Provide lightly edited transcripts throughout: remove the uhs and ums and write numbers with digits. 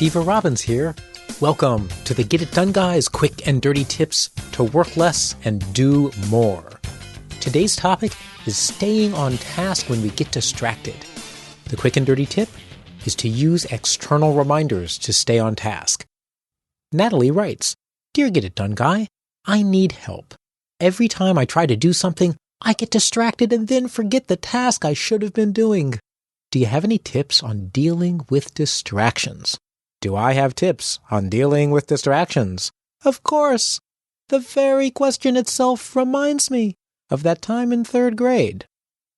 Steve Robbins here. Welcome to the Get It Done Guys quick and dirty tips to work less and do more. Today's topic is staying on task when we get distracted. The quick and dirty tip is to use external reminders to stay on task. Natalie writes, "Dear Get It Done Guy, I need help. Every time I try to do something, I get distracted and then forget the task I should have been doing. Do you have any tips on dealing with distractions?" Do I have tips on dealing with distractions? Of course! The very question itself reminds me of that time in 3rd grade.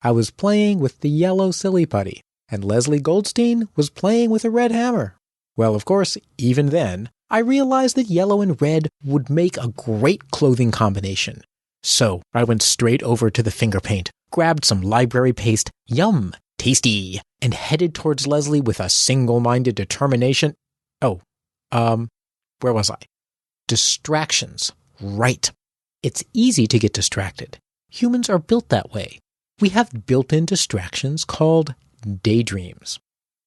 I was playing with the yellow silly putty, and Leslie Goldstein was playing with a red hammer. Well, of course, even then, I realized that yellow and red would make a great clothing combination. So I went straight over to the finger paint, grabbed some library paste, yum, tasty, and headed towards Leslie with a single-minded determination. Where was I? Distractions. Right. It's easy to get distracted. Humans are built that way. We have built-in distractions called daydreams.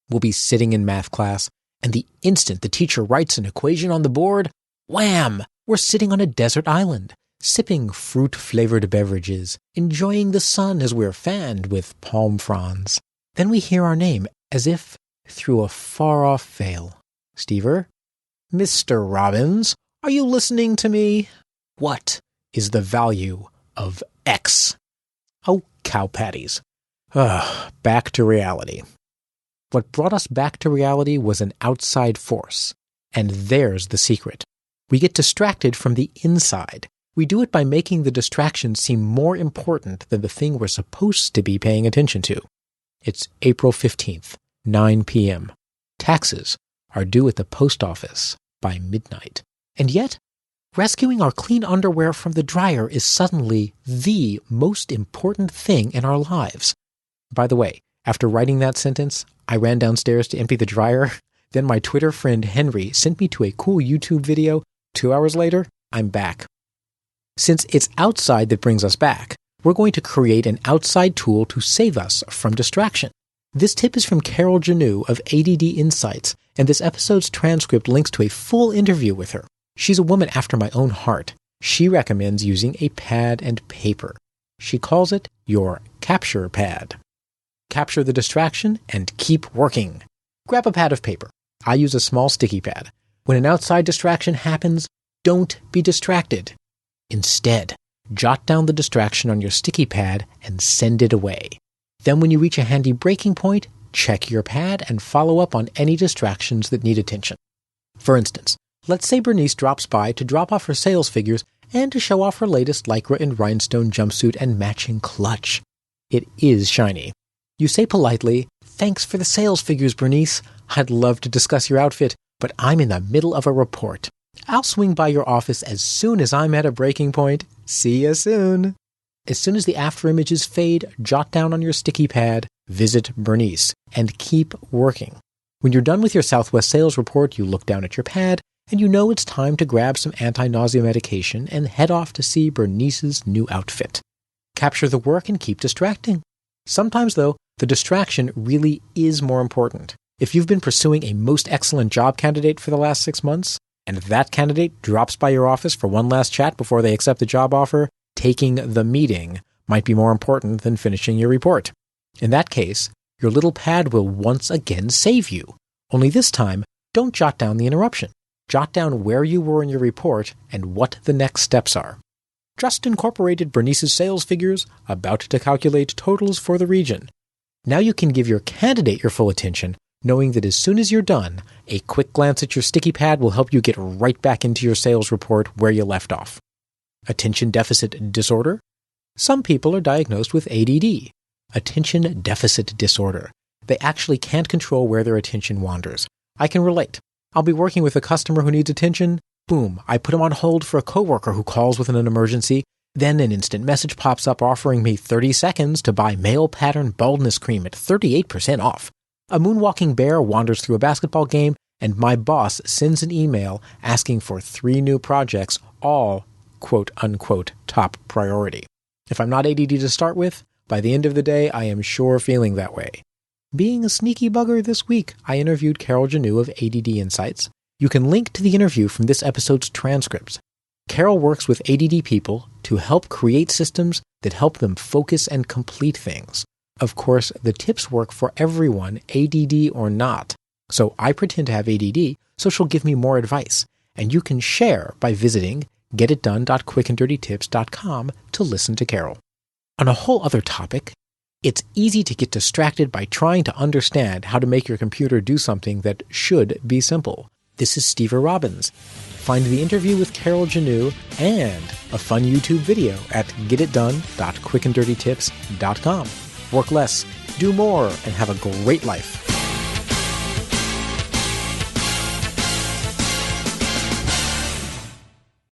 We'll be sitting in math class, and the instant the teacher writes an equation on the board, wham! We're sitting on a desert island, sipping fruit-flavored beverages, enjoying the sun as we're fanned with palm fronds. Then we hear our name as if through a far-off veil. Stever? Mr. Robbins, are you listening to me? What is the value of X? Oh, cow patties. Back to reality. What brought us back to reality was an outside force. And there's the secret. We get distracted from the inside. We do it by making the distraction seem more important than the thing we're supposed to be paying attention to. It's April 15th, 9 p.m. Taxes are due at the post office by midnight. And yet, rescuing our clean underwear from the dryer is suddenly the most important thing in our lives. By the way, after writing that sentence, I ran downstairs to empty the dryer. Then my Twitter friend Henry sent me to a cool YouTube video. 2 hours later, I'm back. Since it's outside that brings us back, we're going to create an outside tool to save us from distraction. This tip is from Carol Janu of ADD Insights, and this episode's transcript links to a full interview with her. She's a woman after my own heart. She recommends using a pad and paper. She calls it your capture pad. Capture the distraction and keep working. Grab a pad of paper. I use a small sticky pad. When an outside distraction happens, don't be distracted. Instead, jot down the distraction on your sticky pad and send it away. Then when you reach a handy breaking point, check your pad and follow up on any distractions that need attention. For instance, let's say Bernice drops by to drop off her sales figures and to show off her latest lycra and rhinestone jumpsuit and matching clutch. It is shiny. You say politely, "Thanks for the sales figures, Bernice. I'd love to discuss your outfit, but I'm in the middle of a report. I'll swing by your office as soon as I'm at a breaking point. See you soon." As soon as the after images fade, jot down on your sticky pad, "Visit Bernice," and keep working. When you're done with your Southwest sales report, you look down at your pad, and you know it's time to grab some anti-nausea medication and head off to see Bernice's new outfit. Capture the work and keep distracting. Sometimes, though, the distraction really is more important. If you've been pursuing a most excellent job candidate for the last 6 months, and that candidate drops by your office for one last chat before they accept the job offer, taking the meeting might be more important than finishing your report. In that case, your little pad will once again save you. Only this time, don't jot down the interruption. Jot down where you were in your report and what the next steps are. Just incorporated Bernice's sales figures, about to calculate totals for the region. Now you can give your candidate your full attention, knowing that as soon as you're done, a quick glance at your sticky pad will help you get right back into your sales report where you left off. Attention deficit disorder? Some people are diagnosed with ADD, attention deficit disorder. They actually can't control where their attention wanders. I can relate. I'll be working with a customer who needs attention. Boom, I put him on hold for a coworker who calls with an emergency. Then an instant message pops up offering me 30 seconds to buy male pattern baldness cream at 38% off. A moonwalking bear wanders through a basketball game, and my boss sends an email asking for 3 new projects, all quote-unquote top priority. If I'm not ADD to start with, by the end of the day, I am sure feeling that way. Being a sneaky bugger this week, I interviewed Carol Janu of ADD Insights. You can link to the interview from this episode's transcripts. Carol works with ADD people to help create systems that help them focus and complete things. Of course, the tips work for everyone, ADD or not. So I pretend to have ADD, so she'll give me more advice. And you can share by visiting getitdone.quickanddirtytips.com to listen to Carol. On a whole other topic, it's easy to get distracted by trying to understand how to make your computer do something that should be simple. This is Steve Robbins. Find the interview with Carol Janu and a fun YouTube video at getitdone.quickanddirtytips.com. Work less, do more, and have a great life.